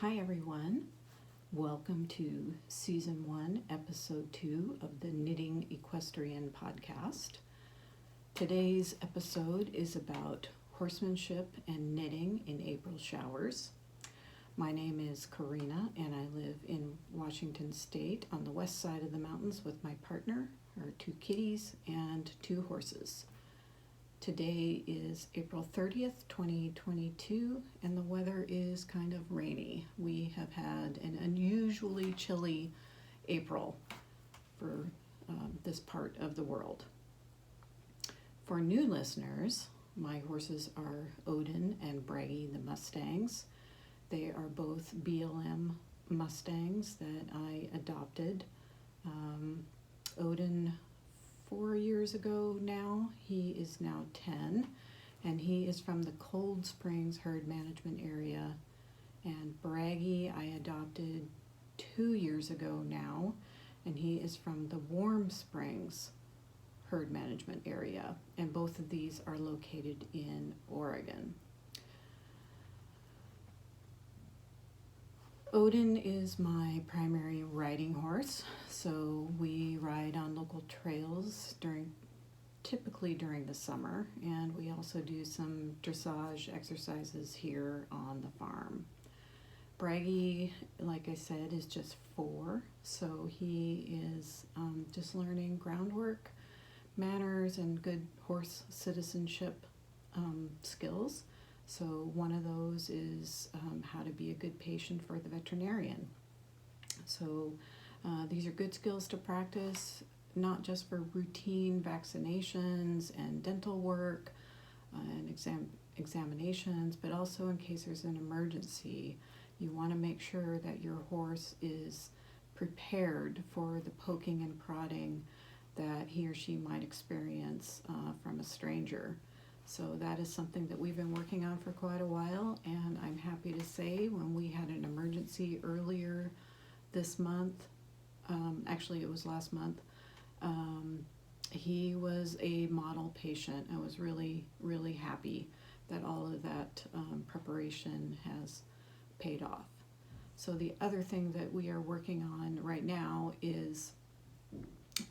Hi everyone, welcome to Season 1, Episode 2 of the Knitting Equestrian podcast. Today's episode is about horsemanship and knitting in April showers. My name is Karina and I live in Washington State on the west side of the mountains with my partner, our 2 kitties, and 2 horses. Today is April 30th, 2022, and the weather is kind of rainy. We have had an unusually chilly April for this part of the world. For new listeners, my horses are Odin and Bragi the Mustangs. They are both BLM Mustangs that I adopted. Odin 4 years ago now. He is now 10, and he is from the Cold Springs herd management area. And Bragi I adopted 2 years ago now, and he is from the Warm Springs herd management area, and both of these are located in Oregon. Odin is my primary riding horse, so we ride on local trails typically during the summer, and we also do some dressage exercises here on the farm. Bragi, like I said, is just 4, so he is just learning groundwork, manners, and good horse citizenship skills. So one of those is how to be a good patient for the veterinarian. So these are good skills to practice, not just for routine vaccinations and dental work and examinations, but also in case there's an emergency. You want to make sure that your horse is prepared for the poking and prodding that he or she might experience from a stranger. So that is something that we've been working on for quite a while, and I'm happy to say when we had an emergency earlier this month, actually it was last month, he was a model patient. I was really, really happy that all of that preparation has paid off. So the other thing that we are working on right now is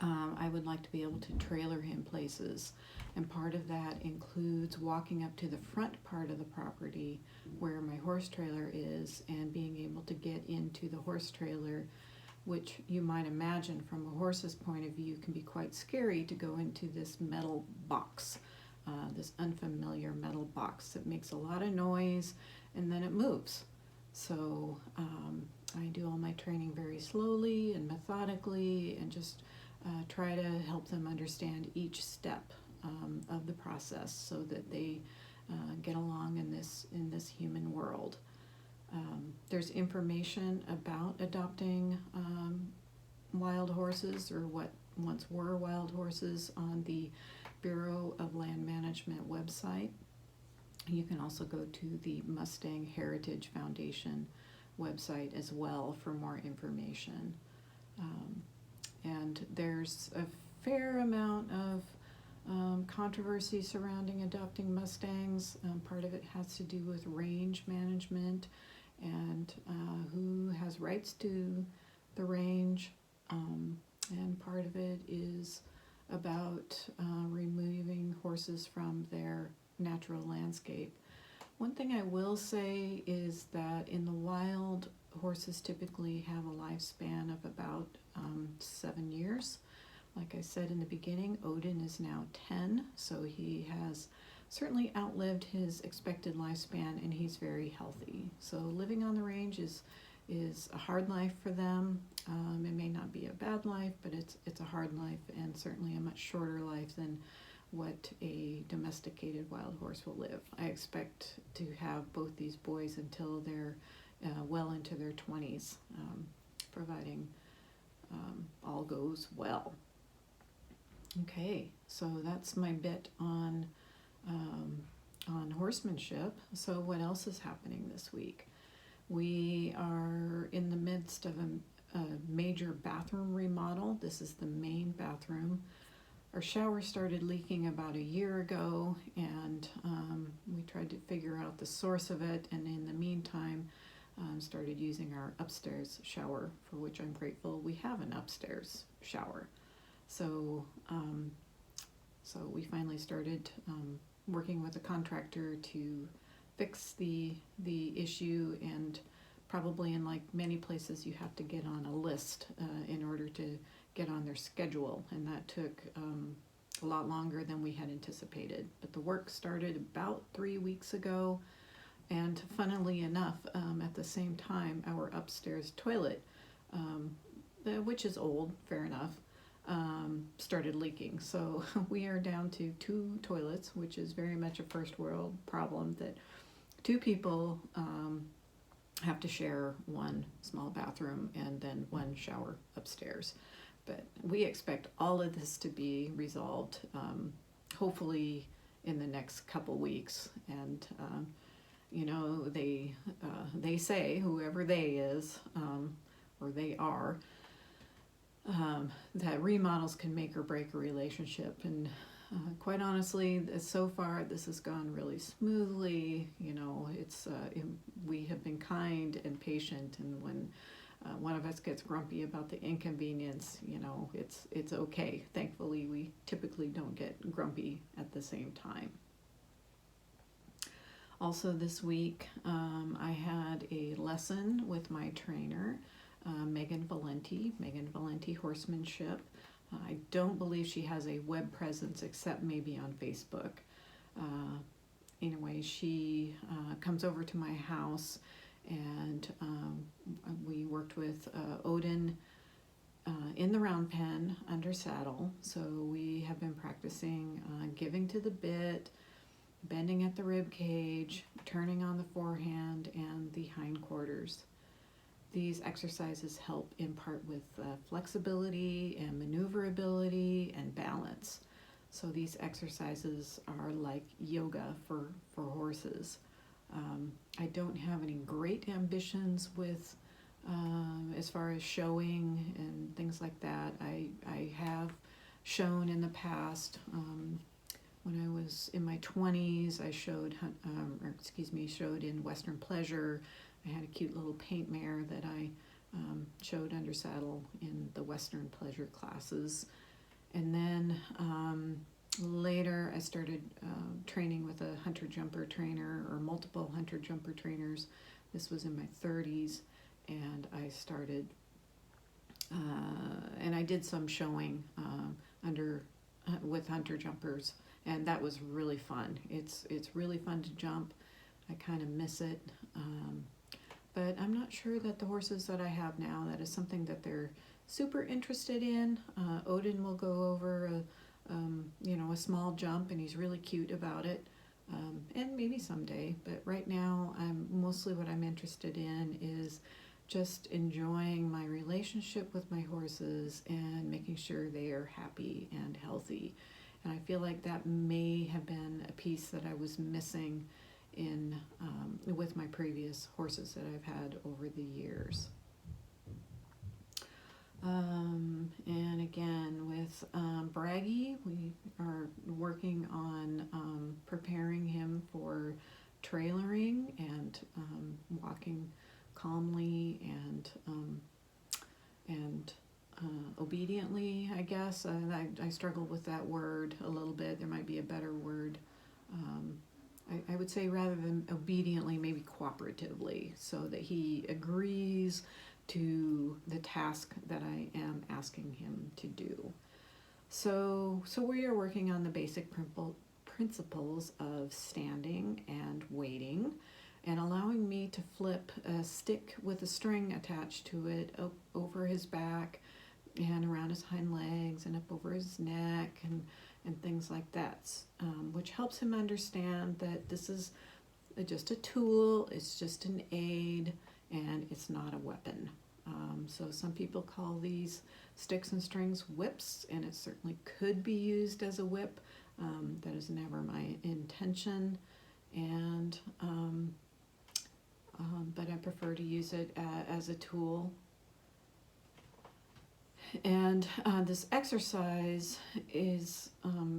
I would like to be able to trailer him places, and part of that includes walking up to the front part of the property where my horse trailer is and being able to get into the horse trailer, which you might imagine from a horse's point of view can be quite scary to go into this metal box, this unfamiliar metal box that makes a lot of noise and then it moves. So I do all my training very slowly and methodically and just try to help them understand each step of the process so that they get along in this human world. There's information about adopting wild horses, or what once were wild horses, on the Bureau of Land Management website. You can also go to the Mustang Heritage Foundation website as well for more information. And there's a fair amount of controversy surrounding adopting Mustangs. Part of it has to do with range management and who has rights to the range, and part of it is about removing horses from their natural landscape. One thing I will say is that in the wild, horses typically have a lifespan of about 7 years. Like I said in the beginning, Odin is now 10, so he has certainly outlived his expected lifespan, and he's very healthy. So living on the range is a hard life for them. It may not be a bad life, but it's a hard life, and certainly a much shorter life than what a domesticated wild horse will live. I expect to have both these boys until they're well into their 20s, providing all goes well. Okay, so that's my bit on horsemanship. So what else is happening this week? We are in the midst of a major bathroom remodel. This is the main bathroom. Our shower started leaking about a year ago, and we tried to figure out the source of it, and in the meantime started using our upstairs shower, for which I'm grateful we have an upstairs shower. So, so we finally started working with a contractor to fix the issue, and probably in like many places you have to get on a list in order to get on their schedule, and that took a lot longer than we had anticipated. But the work started about 3 weeks ago, and funnily enough, at the same time, our upstairs toilet, which is old, fair enough, started leaking. So we are down to 2 toilets, which is very much a first world problem, that 2 people have to share one small bathroom and then one shower upstairs. But we expect all of this to be resolved, hopefully in the next couple weeks. And you know, they say, whoever they is, or they are, that remodels can make or break a relationship. And quite honestly, so far this has gone really smoothly. You know, we have been kind and patient, and when one of us gets grumpy about the inconvenience, you know, it's okay. Thankfully, we typically don't get grumpy at the same time. Also this week, I had a lesson with my trainer, Megan Valenti Horsemanship. I don't believe she has a web presence except maybe on Facebook. Anyway, she comes over to my house, and we worked with Odin in the round pen under saddle. So we have been practicing giving to the bit, bending at the rib cage, turning on the forehand and the hindquarters. These exercises help in part with flexibility and maneuverability and balance. So these exercises are like yoga for horses. I don't have any great ambitions with as far as showing and things like that. I have shown in the past. When I was in my 20s, I showed in Western Pleasure. I had a cute little paint mare that I showed under saddle in the Western Pleasure classes. And then later I started training with a hunter jumper trainer, or multiple hunter jumper trainers. This was in my 30s, and I started, and I did some showing with hunter jumpers. And that was really fun. It's really fun to jump. I kind of miss it. But I'm not sure that the horses that I have now, that is something that they're super interested in. Odin will go over a small jump, and he's really cute about it. And maybe someday. But right now, what I'm interested in is just enjoying my relationship with my horses and making sure they are happy and healthy. And I feel like that may have been a piece that I was missing with my previous horses that I've had over the years. And again, with Bragi, we are working on preparing him for trailering and walking calmly and obediently, I guess. I struggle with that word a little bit. There might be a better word. I would say rather than obediently, maybe cooperatively, so that he agrees to the task that I am asking him to do. So we are working on the basic principles of standing and waiting, and allowing me to flip a stick with a string attached to it over his back and around his hind legs and up over his neck and things like that, which helps him understand that this is just a tool, it's just an aid, and it's not a weapon. So some people call these sticks and strings whips, and it certainly could be used as a whip. That is never my intention, and but I prefer to use it as a tool. And this exercise is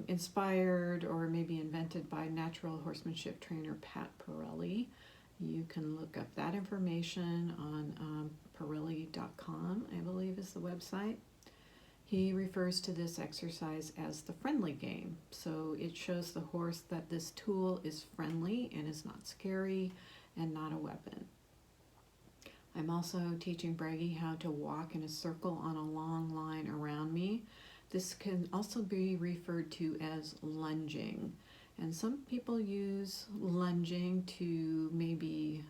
inspired or maybe invented by natural horsemanship trainer Pat Pirelli. You can look up that information on Pirelli.com, I believe is the website. He refers to this exercise as the friendly game. So it shows the horse that this tool is friendly and is not scary and not a weapon. I'm also teaching Bragi how to walk in a circle on a long line around me. This can also be referred to as lunging. And some people use lunging to maybe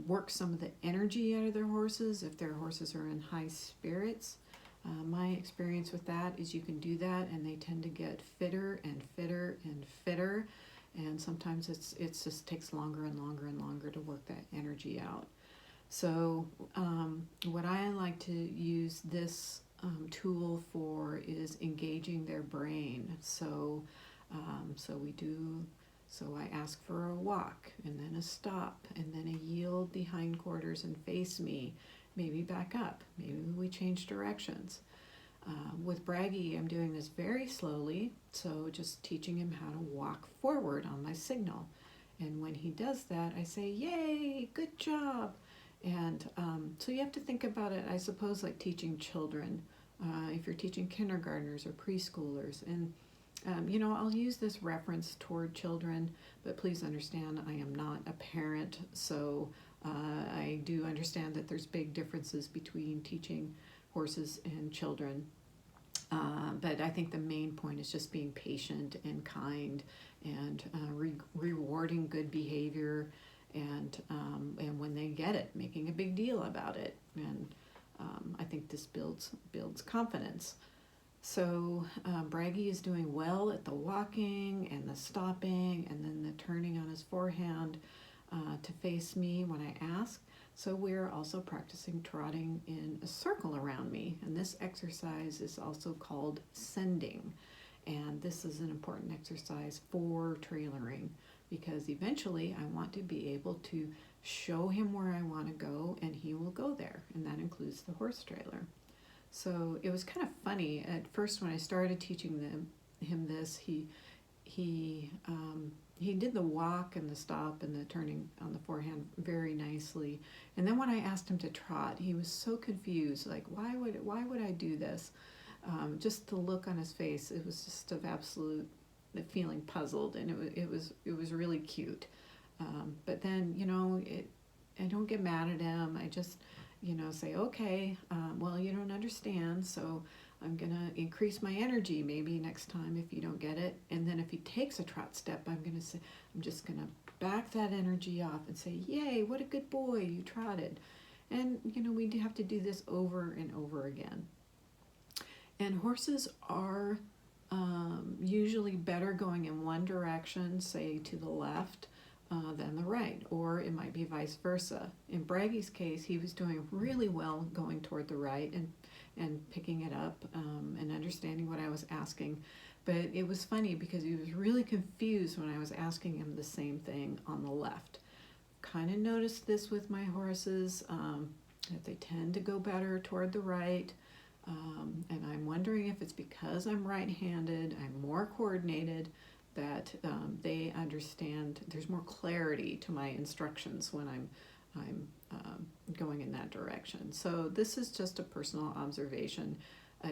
work some of the energy out of their horses if their horses are in high spirits. My experience with that is you can do that and they tend to get fitter and fitter and fitter, and sometimes it just takes longer and longer and longer to work that energy out. So what I like to use this tool for is engaging their brain. So I ask for a walk and then a stop and then a yield the hindquarters and face me, maybe back up, maybe we change directions. With Bragi, I'm doing this very slowly, so just teaching him how to walk forward on my signal. And when he does that, I say, yay, good job. And so you have to think about it, I suppose, like teaching children, if you're teaching kindergartners or preschoolers. And I'll use this reference toward children, but please understand I am not a parent, so I do understand that there's big differences between teaching horses and children. But I think the main point is just being patient and kind and rewarding good behavior, and when they get it, making a big deal about it. And I think this builds confidence. So Bragi is doing well at the walking and the stopping and then the turning on his forehand to face me when I ask. So we're also practicing trotting in a circle around me. And this exercise is also called sending. And this is an important exercise for trailering because eventually I want to be able to show him where I want to go and he will go there. And that includes the horse trailer. So it was kind of funny at first when I started teaching him this. He did the walk and the stop and the turning on the forehand very nicely, and then when I asked him to trot, he was so confused. Like, why would I do this? Just the look on his face, it was just of absolute feeling puzzled, and it was really cute. But then I don't get mad at him. I just say, okay, well, you don't understand, so I'm going to increase my energy maybe next time if you don't get it. And then if he takes a trot step, I'm just going to back that energy off and say, yay, what a good boy, you trotted. And, we have to do this over and over again. And horses are usually better going in one direction, say to the left, than the right, or it might be vice versa. In Bragi's case, he was doing really well going toward the right and picking it up and understanding what I was asking. But it was funny because he was really confused when I was asking him the same thing on the left. Kind of noticed this with my horses, that they tend to go better toward the right. And I'm wondering if it's because I'm right-handed, I'm more coordinated, that they understand there's more clarity to my instructions when I'm going in that direction. So this is just a personal observation.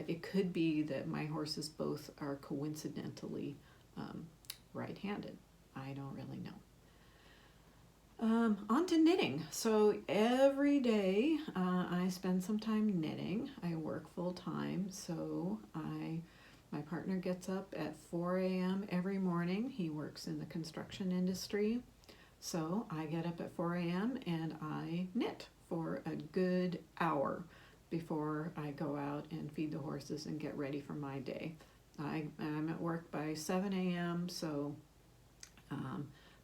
It could be that my horses both are coincidentally right-handed. I don't really know. On to knitting. So every day I spend some time knitting. I work full-time, so my partner gets up at 4 a.m. every morning. He works in the construction industry. So I get up at 4 a.m. and I knit for a good hour before I go out and feed the horses and get ready for my day. I'm at work by 7 a.m. So,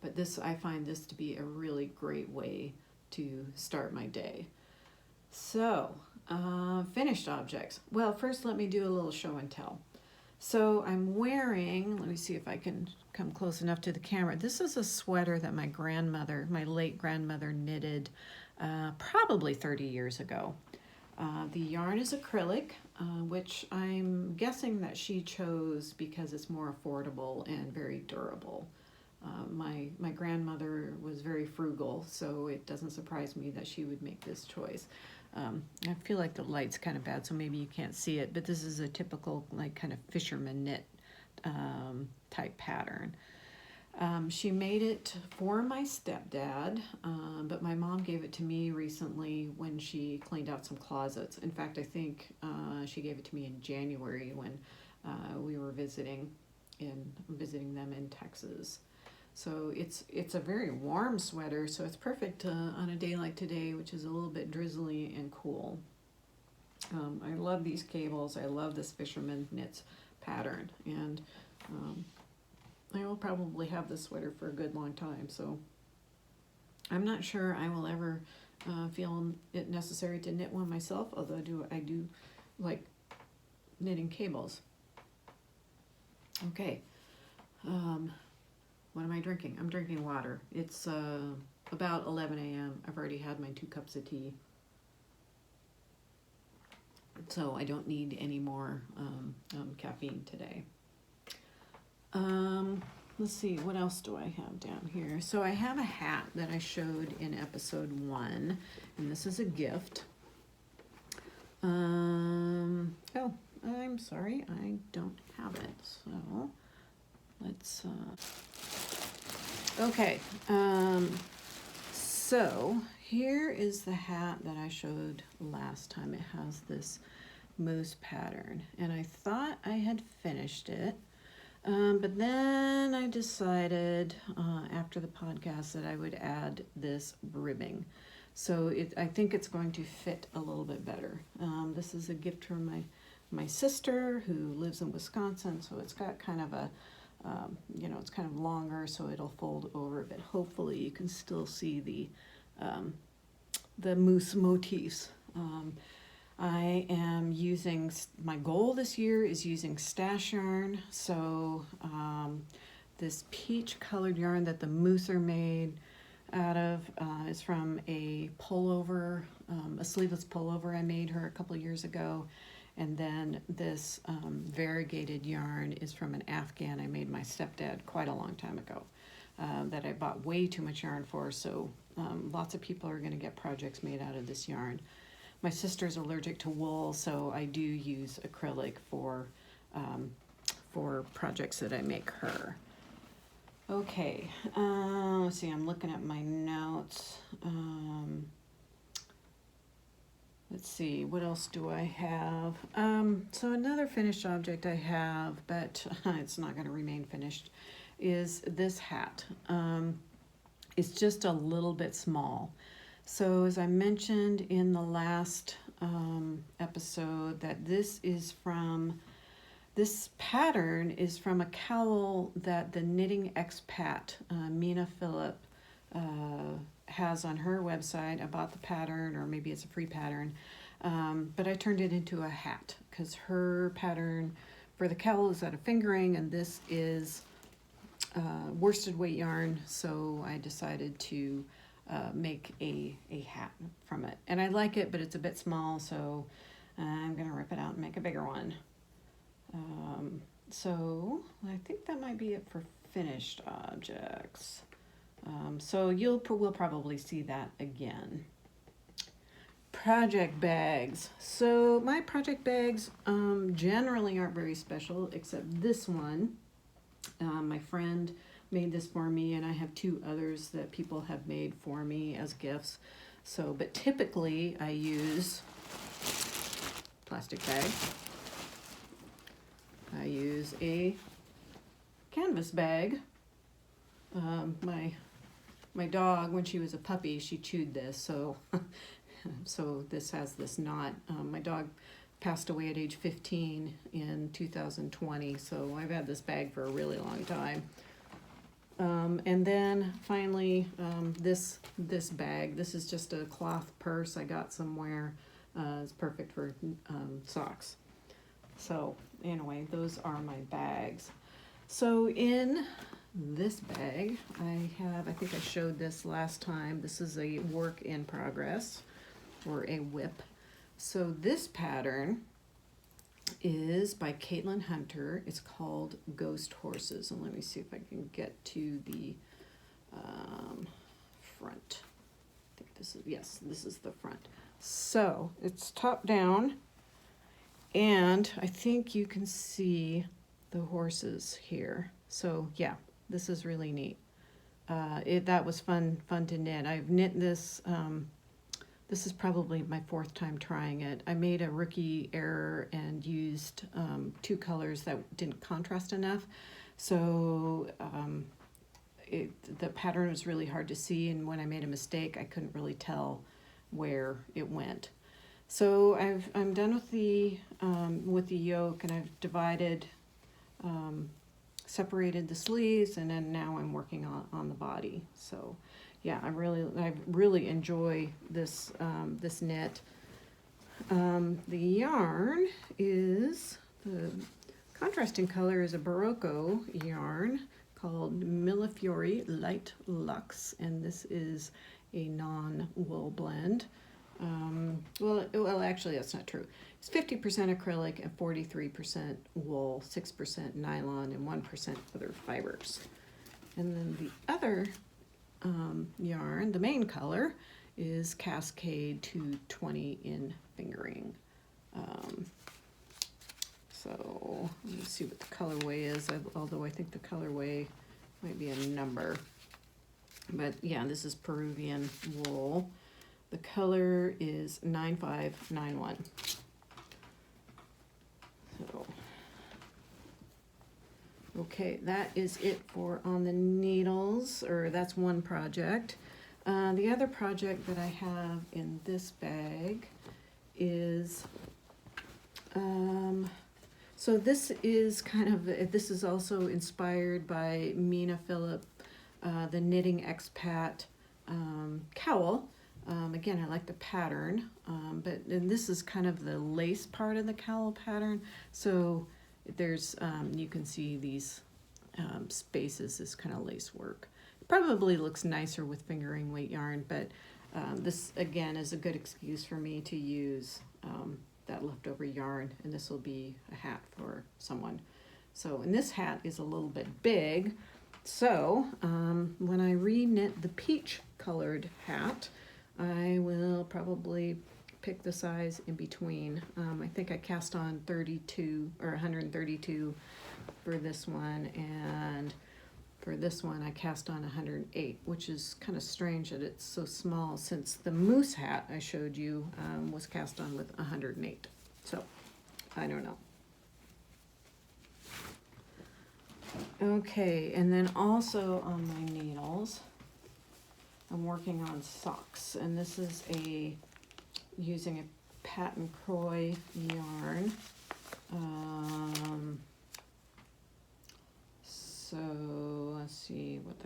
but I find this to be a really great way to start my day. So, finished objects. Well, first let me do a little show and tell. So I'm wearing, let me see if I can come close enough to the camera. This is a sweater that my late grandmother knitted probably 30 years ago. The yarn is acrylic, which I'm guessing that she chose because it's more affordable and very durable. My grandmother was very frugal, so it doesn't surprise me that she would make this choice. I feel like the light's kind of bad, so maybe you can't see it, but this is a typical like kind of fisherman knit type pattern. She made it for my stepdad, but my mom gave it to me recently when she cleaned out some closets. In fact, I think she gave it to me in January when we were visiting them in Texas. So it's a very warm sweater, so it's perfect on a day like today, which is a little bit drizzly and cool. I love these cables. I love this fisherman knits pattern, and I will probably have this sweater for a good long time. So I'm not sure I will ever feel it necessary to knit one myself, although I do like knitting cables. Okay. What am I drinking? I'm drinking water. It's about 11 a.m. I've already had my 2 cups of tea. So I don't need any more caffeine today. Let's see, what else do I have down here? So I have a hat that I showed in episode 1, and this is a gift. Oh, I'm sorry, I don't have it. So let's, okay. So here is the hat that I showed last time. It has this moose pattern, and I thought I had finished it. But then I decided after the podcast that I would add this ribbing. So I think it's going to fit a little bit better. This is a gift from my sister who lives in Wisconsin, so it's got kind of a, it's kind of longer, so it'll fold over, but hopefully you can still see the moose motifs. I am using, my goal this year is using stash yarn. So this peach colored yarn that the moose are made out of is from a pullover, a sleeveless pullover I made her a couple of years ago. And then this variegated yarn is from an Afghan I made my stepdad quite a long time ago that I bought way too much yarn for. So lots of people are going to get projects made out of this yarn. My sister's allergic to wool, so I do use acrylic for projects that I make her. Okay, let's see, I'm looking at my notes. Let's see, what else do I have? So another finished object I have, but it's not going to remain finished, is this hat. It's just a little bit small. So as I mentioned in the last episode, that this pattern is from a cowl that the knitting expat, Mina Phillip, has on her website. I bought the pattern, or maybe it's a free pattern, but I turned it into a hat because her pattern for the cowl is out of fingering, and this is worsted weight yarn, so I decided to make a hat from it. And I like it, but it's a bit small, so I'm going to rip it out and make a bigger one. So I think that might be it for finished objects. So we'll probably see that again. Project bags. So my project bags generally aren't very special, except this one. My friend made this for me, and I have 2 others that people have made for me as gifts. So, but typically I use plastic bag. I use a canvas bag. My dog, when she was a puppy, she chewed this, so so this has this knot. My dog passed away at age 15 in 2020, so I've had this bag for a really long time. And then finally, this bag. This is just a cloth purse I got somewhere. It's perfect for socks. So anyway, those are my bags. So in this bag, I think I showed this last time. This is a work in progress, or a whip. So this pattern is by Caitlin Hunter. It's called Ghost Horses. And let me see if I can get to the front. I think this is, yes, this is the front. So it's top down, and I think you can see the horses here. So yeah, this is really neat. That was fun to knit. I've knit this. This is probably my 4th time trying it. I made a rookie error and used 2 colors that didn't contrast enough. So the pattern was really hard to see, and when I made a mistake, I couldn't really tell where it went. So I'm done with the yoke, and I've divided, separated the sleeves, and then now I'm working on the body. So yeah, I really enjoy this this knit. The yarn is, the contrasting color is a Barocco yarn called Millefiori Light Luxe, and this is a non-wool blend. Well, actually, that's not true. It's 50% acrylic and 43% wool, 6% nylon, and 1% other fibers. And then the other yarn, the main color, is Cascade 220 in fingering. So let me see what the colorway is, although I think the colorway might be a number. But yeah, this is Peruvian wool. The color is 9591. So, okay, that is it for on the needles, or that's one project. The other project that I have in this bag is, so this is this is also inspired by Mina Phillip, the Knitting Expat cowl. Again, I like the pattern, and this is kind of the lace part of the cowl pattern. So there's, you can see these spaces, this kind of lace work. It probably looks nicer with fingering weight yarn, but this again is a good excuse for me to use that leftover yarn, and this will be a hat for someone. So, and this hat is a little bit big, so when I re-knit the peach colored hat, I will probably pick the size in between. I think I cast on 32 or 132 for this one, and for this one I cast on 108, which is kind of strange that it's so small, since the moose hat I showed you was cast on with 108. So I don't know. Okay, and then also on my needles, I'm working on socks, and this is using a patent Croy yarn. So let's see what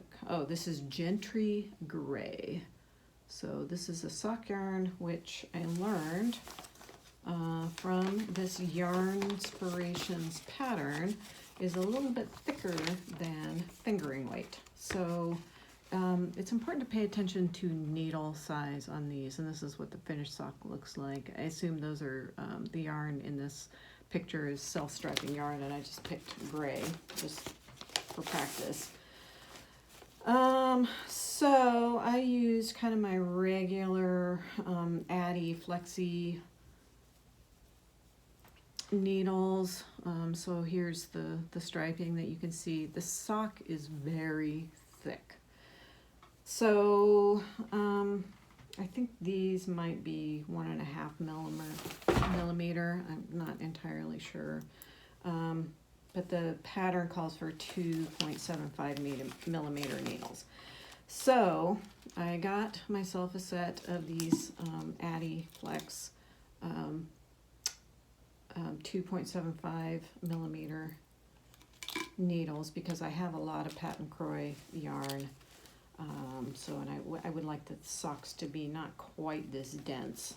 this is Gentry Gray. So this is a sock yarn which I learned from this Yarn Inspirations pattern, is a little bit thicker than fingering weight. So it's important to pay attention to needle size on these, and this is what the finished sock looks like. I assume those are, the yarn in this picture is self-striping yarn, and I just picked gray just for practice. So I used kind of my regular Addy Flexi needles. So here's the striping that you can see. The sock is very thick. So I think these might be 1.5 millimeter. I'm not entirely sure. But the pattern calls for 2.75 millimeter needles. So I got myself a set of these Addy Flex 2.75 millimeter needles, because I have a lot of patent Croy yarn. And I would like the socks to be not quite this dense.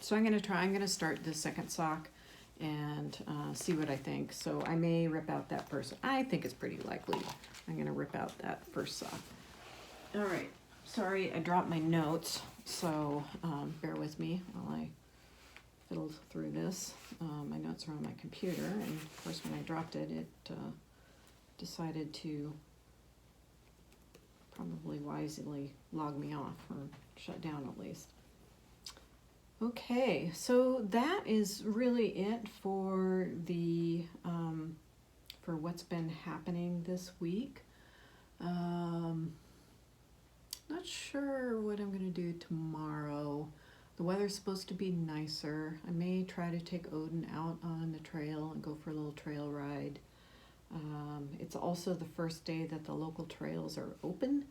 So I'm going to start the second sock and see what I think. So I may rip out that first. I think it's pretty likely I'm going to rip out that first sock. All right. Sorry, I dropped my notes, so bear with me while I fiddled through this. My notes are on my computer, and of course when I dropped it, it decided to probably wisely log me off, or shut down at least. Okay, so that is really it for the for what's been happening this week. Not sure what I'm going to do tomorrow. The weather's supposed to be nicer. I may try to take Odin out on the trail and go for a little trail ride. It's also the first day that the local trails are open.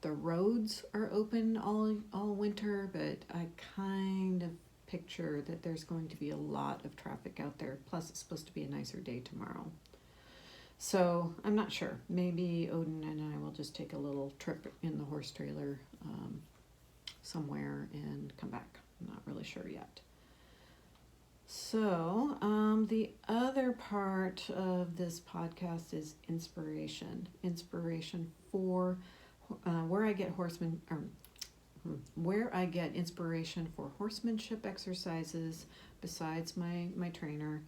The roads are open all winter, but I kind of picture that there's going to be a lot of traffic out there. Plus, it's supposed to be a nicer day tomorrow. So I'm not sure. Maybe Odin and I will just take a little trip in the horse trailer somewhere and come back. I'm not really sure yet. So the other part of this podcast is inspiration. Inspiration for where I get inspiration for horsemanship exercises besides my trainer,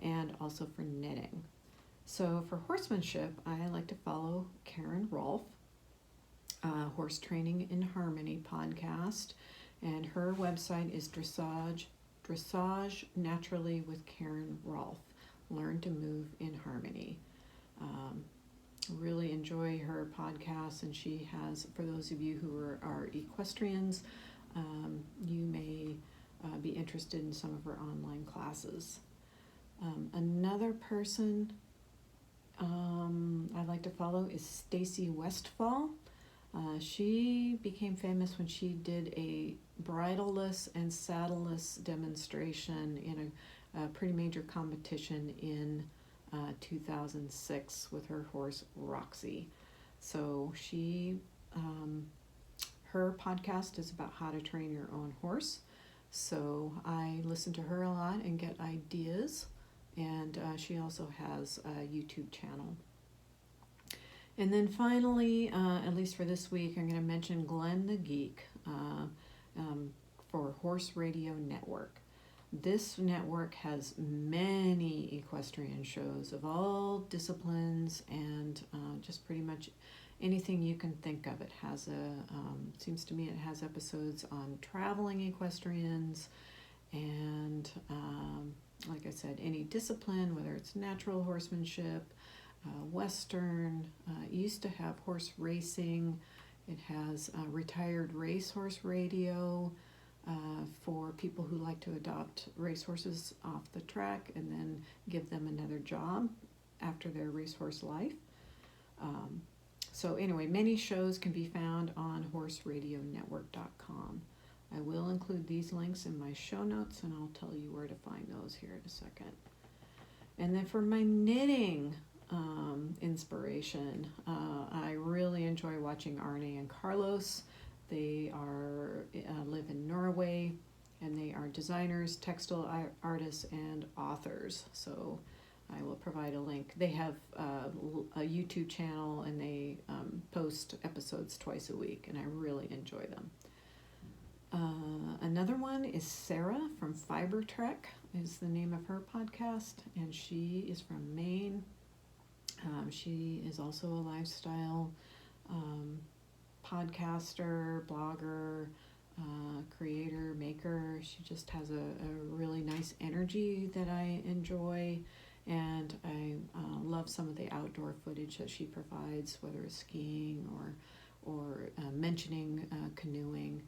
and also for knitting. So for horsemanship, I like to follow Karen Rolfe, Horse Training in Harmony podcast, and her website is Dressage Naturally with Karen Rolfe. Learn to move in harmony. Really enjoy her podcast, and she has, for those of you who are equestrians, you may be interested in some of her online classes. Another person I like to follow is Stacy Westfall. She became famous when she did a bridleless and saddleless demonstration in a pretty major competition in 2006 with her horse Roxy. So her podcast is about how to train your own horse. So I listen to her a lot and get ideas. And she also has a YouTube channel. And then finally, at least for this week, I'm going to mention Glenn the Geek for Horse Radio Network. This network has many equestrian shows of all disciplines, and just pretty much anything you can think of. It has seems to me it has episodes on traveling equestrians, and like I said, any discipline, whether it's natural horsemanship, Western. It used to have horse racing. It has retired racehorse radio for people who like to adopt racehorses off the track and then give them another job after their racehorse life. So anyway, many shows can be found on horseradionetwork.com. I will include these links in my show notes, and I'll tell you where to find those here in a second. And then for my knitting inspiration, I really enjoy watching Arne and Carlos. They live in Norway, and they are designers, textile artists, and authors. So I will provide a link. They have a YouTube channel, and they post episodes twice a week, and I really enjoy them. Another one is Sarah from Fiber Trek is the name of her podcast, and she is from Maine. She is also a lifestyle podcaster, blogger, creator, maker. She just has a really nice energy that I enjoy, and I love some of the outdoor footage that she provides, whether it's skiing or mentioning canoeing.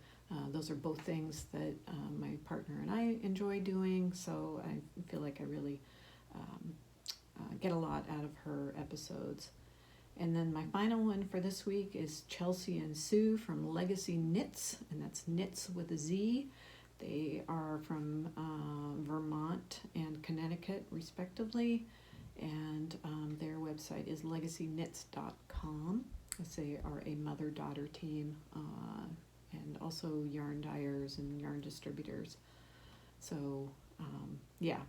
Those are both things that my partner and I enjoy doing, so I feel like I really get a lot out of her episodes. And then my final one for this week is Chelsea and Sue from Legacy Knits, and that's Knits with a Z. They are from Vermont and Connecticut, respectively, and their website is legacyknits.com. They are a mother-daughter team, and also yarn dyers and yarn distributors. So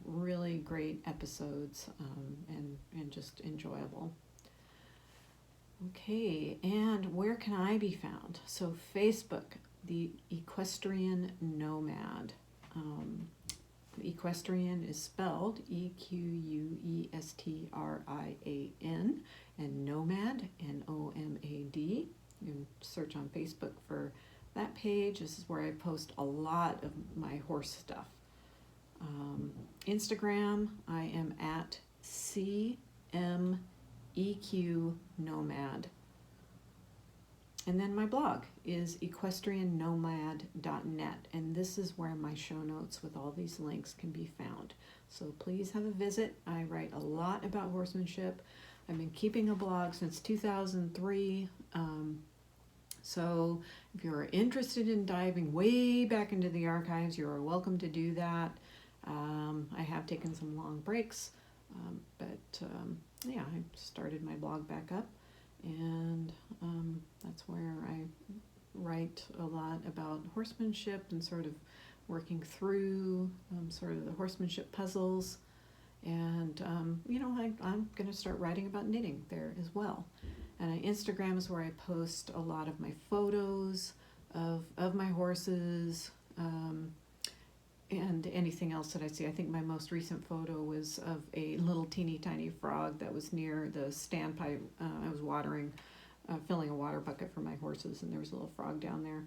really great episodes, and just enjoyable. Okay, and where can I be found? So Facebook, the Equestrian Nomad. Equestrian is spelled Equestrian, and Nomad, Nomad. You can search on Facebook for that page. This is where I post a lot of my horse stuff. Instagram, I am at CMEQ Nomad. And then my blog is equestriannomad.net, and this is where my show notes with all these links can be found. So please have a visit. I write a lot about horsemanship. I've been keeping a blog since 2003. So if you're interested in diving way back into the archives, you are welcome to do that. I have taken some long breaks, but I started my blog back up. And that's where I write a lot about horsemanship and sort of working through sort of the horsemanship puzzles. And, I'm going to start writing about knitting there as well. And Instagram is where I post a lot of my photos of my horses, and anything else that I see. I think my most recent photo was of a little teeny tiny frog that was near the standpipe. I was filling a water bucket for my horses, and there was a little frog down there.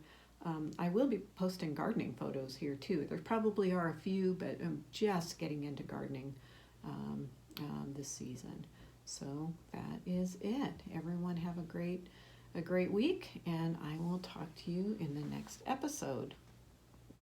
I will be posting gardening photos here too. There probably are a few, but I'm just getting into gardening this season. So that is it. Everyone have a great week, and I will talk to you in the next episode.